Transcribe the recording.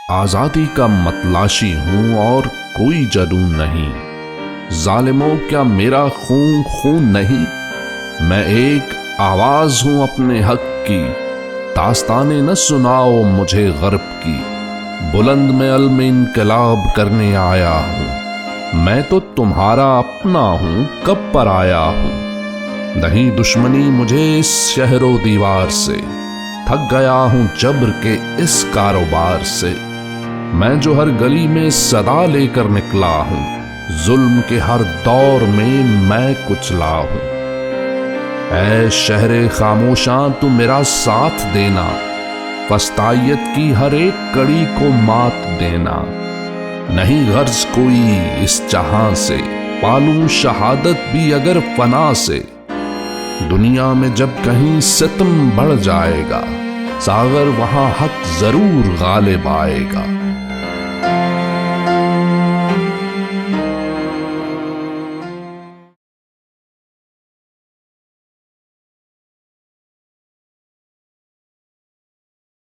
آزادی کا متلاشی ہوں اور کوئی جنون نہیں، ظالموں کیا میرا خون خون نہیں؟ میں ایک آواز ہوں اپنے حق کی، داستانیں نہ سناؤ مجھے غرب کی، بلند میں علم انقلاب کرنے آیا ہوں، میں تو تمہارا اپنا ہوں کب پر آیا ہوں، نہیں دشمنی مجھے اس شہر و دیوار سے، تھک گیا ہوں جبر کے اس کاروبار سے، میں جو ہر گلی میں صدا لے کر نکلا ہوں، ظلم کے ہر دور میں میں کچلا ہوں، اے شہر خاموشاں تو میرا ساتھ دینا، فسطائیت کی ہر ایک کڑی کو مات دینا، نہیں غرض کوئی اس جہاں سے، پالوں شہادت بھی اگر فنا سے، دنیا میں جب کہیں ستم بڑھ جائے گا، ساغر وہاں حق ضرور غالب آئے گا۔